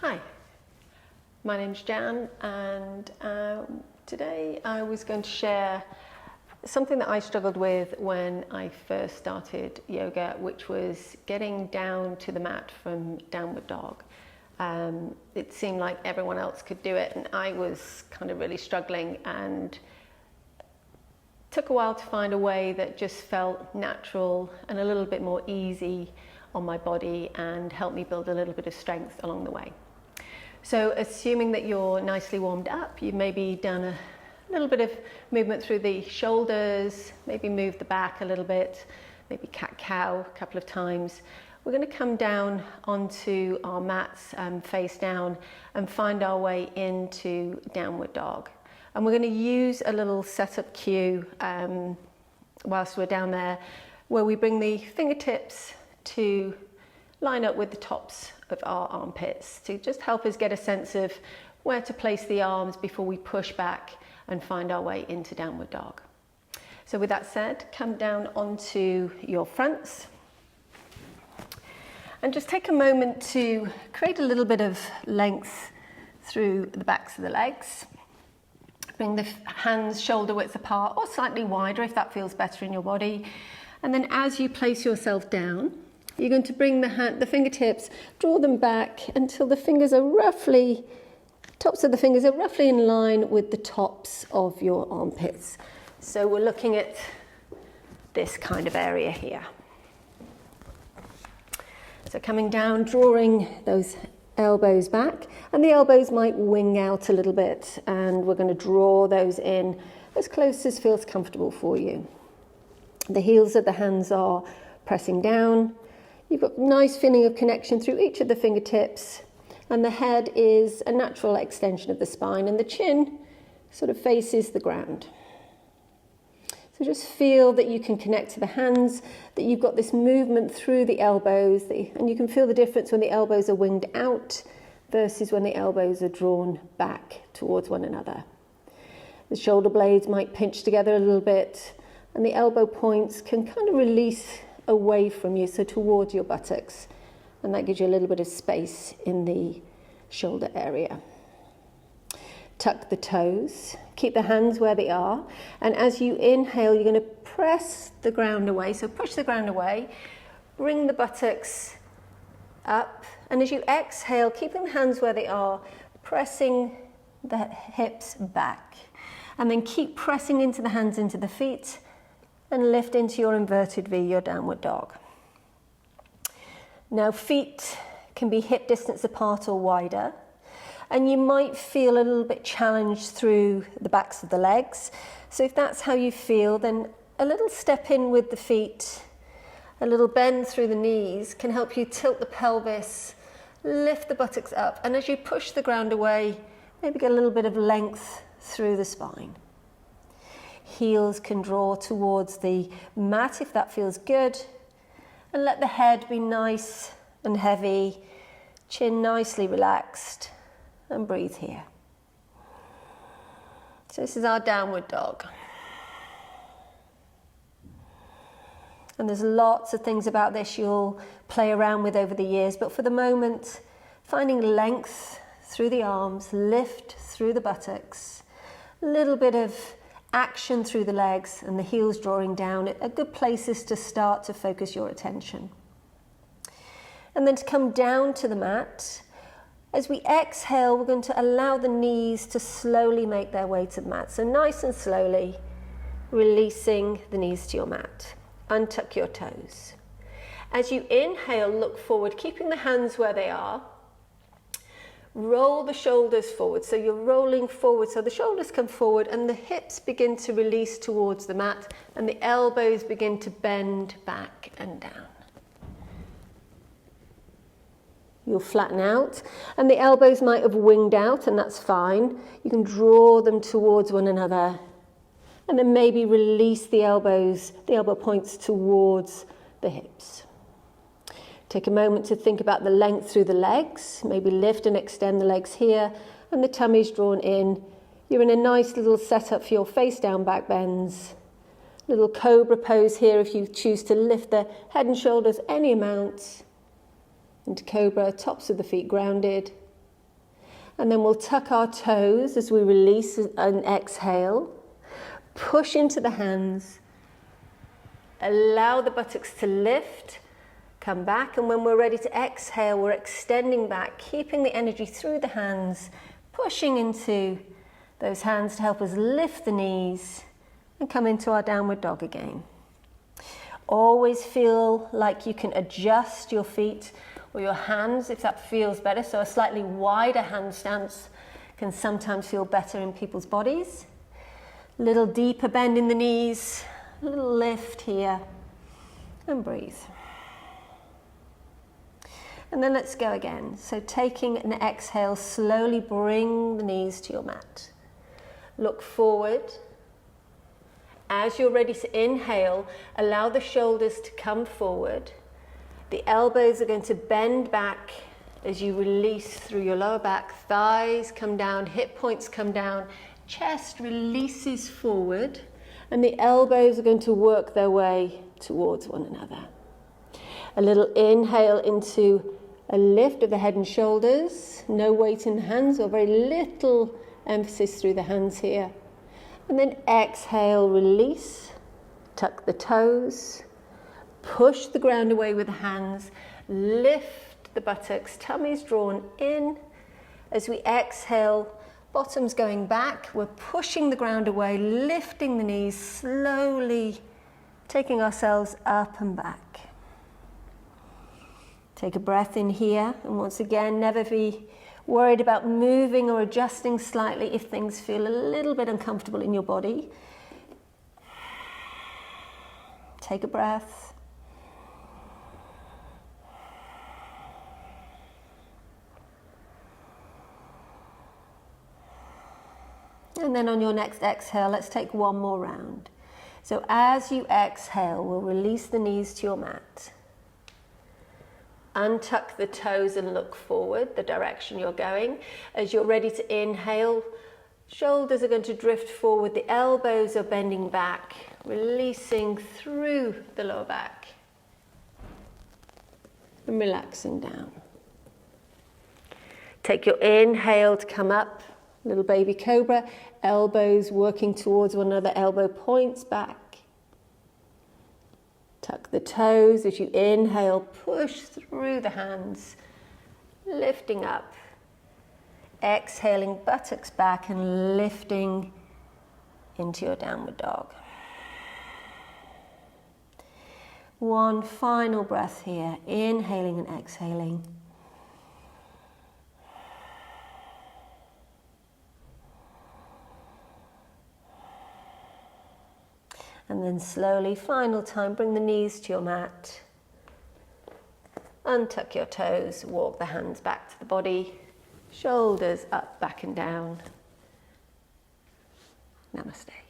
Hi, my name's Jan, and today I was going to share something that I struggled with when I first started yoga, which was getting down to the mat from downward dog. It seemed like everyone else could do it, and I was kind of really struggling, and took a while to find a way that just felt natural and a little bit more easy on my body and helped me build a little bit of strength along the way. So assuming that you're nicely warmed up, you've maybe done a little bit of movement through the shoulders, maybe move the back a little bit, maybe cat-cow a couple of times. We're going to come down onto our mats, face down, and find our way into downward dog. And we're going to use a little setup cue whilst we're down there, where we bring the fingertips to line up with the tops of our armpits to just help us get a sense of where to place the arms before we push back and find our way into downward dog. So with that said, come down onto your fronts and just take a moment to create a little bit of length through the backs of the legs. Bring the hands shoulder width apart or slightly wider if that feels better in your body. And then as you place yourself down, you're going to bring the fingertips, draw them back until the fingers are tops of the fingers are roughly in line with the tops of your armpits. So we're looking at this kind of area here. So coming down, drawing those elbows back, and the elbows might wing out a little bit, and we're going to draw those in as close as feels comfortable for you. The heels of the hands are pressing down. You've got a nice feeling of connection through each of the fingertips, and the head is a natural extension of the spine, and the chin sort of faces the ground. So just feel that you can connect to the hands, that you've got this movement through the elbows, and you can feel the difference when the elbows are winged out versus when the elbows are drawn back towards one another. The shoulder blades might pinch together a little bit, and the elbow points can kind of release away from you, so towards your buttocks, and that gives you a little bit of space in the shoulder area. Tuck the toes, keep the hands where they are, and as you inhale, you're going to press the ground away, so push the ground away, bring the buttocks up, and as you exhale, keeping the hands where they are, pressing the hips back, and then keep pressing into the hands, into the feet, and lift into your inverted V, your downward dog. Now feet can be hip distance apart or wider, and you might feel a little bit challenged through the backs of the legs. So if that's how you feel, then a little step in with the feet, a little bend through the knees can help you tilt the pelvis, lift the buttocks up, and as you push the ground away, maybe get a little bit of length through the spine. Heels can draw towards the mat if that feels good, and let the head be nice and heavy, chin nicely relaxed, and breathe here. So this is our downward dog. And there's lots of things about this you'll play around with over the years, but for the moment, finding length through the arms, lift through the buttocks, a little bit of action through the legs and the heels drawing down are good places to start to focus your attention. And then to come down to the mat. As we exhale, we're going to allow the knees to slowly make their way to the mat. So nice and slowly, releasing the knees to your mat. Untuck your toes. As you inhale, look forward, keeping the hands where they are. Roll the shoulders forward, so you're rolling forward, so the shoulders come forward and the hips begin to release towards the mat and the elbows begin to bend back and down. You'll flatten out and the elbows might have winged out, and that's fine. You can draw them towards one another and then maybe release the elbows, the elbow points towards the hips. Take a moment to think about the length through the legs. Maybe lift and extend the legs here, and the tummy's drawn in. You're in a nice little setup for your face down back bends. Little cobra pose here if you choose to lift the head and shoulders any amount. Into cobra, tops of the feet grounded. And then we'll tuck our toes as we release and exhale. Push into the hands. Allow the buttocks to lift. Come back, and when we're ready to exhale, we're extending back, keeping the energy through the hands, pushing into those hands to help us lift the knees and come into our downward dog again. Always feel like you can adjust your feet or your hands if that feels better. So a slightly wider hand stance can sometimes feel better in people's bodies. A little deeper bend in the knees, a little lift here, and breathe. And then let's go again. So taking an exhale, slowly bring the knees to your mat. Look forward. As you're ready to inhale, allow the shoulders to come forward. The elbows are going to bend back as you release through your lower back. Thighs come down, hip points come down, chest releases forward, and the elbows are going to work their way towards one another. A little inhale into a lift of the head and shoulders, no weight in the hands or very little emphasis through the hands here. And then exhale, release, tuck the toes, push the ground away with the hands, lift the buttocks, tummies drawn in. As we exhale, bottoms going back, we're pushing the ground away, lifting the knees, slowly taking ourselves up and back. Take a breath in here, and once again, never be worried about moving or adjusting slightly if things feel a little bit uncomfortable in your body. Take a breath. And then on your next exhale, let's take one more round. So as you exhale, we'll release the knees to your mat. Untuck the toes and look forward, the direction you're going. As you're ready to inhale, shoulders are going to drift forward, the elbows are bending back, releasing through the lower back and relaxing down. Take your inhale to come up, little baby cobra, elbows working towards one another, elbow points back. Tuck the toes as you inhale, push through the hands, lifting up. Exhaling, buttocks back and lifting into your downward dog. One final breath here, inhaling and exhaling. And then slowly, final time, bring the knees to your mat. Untuck your toes, walk the hands back to the body. Shoulders up, back and down. Namaste.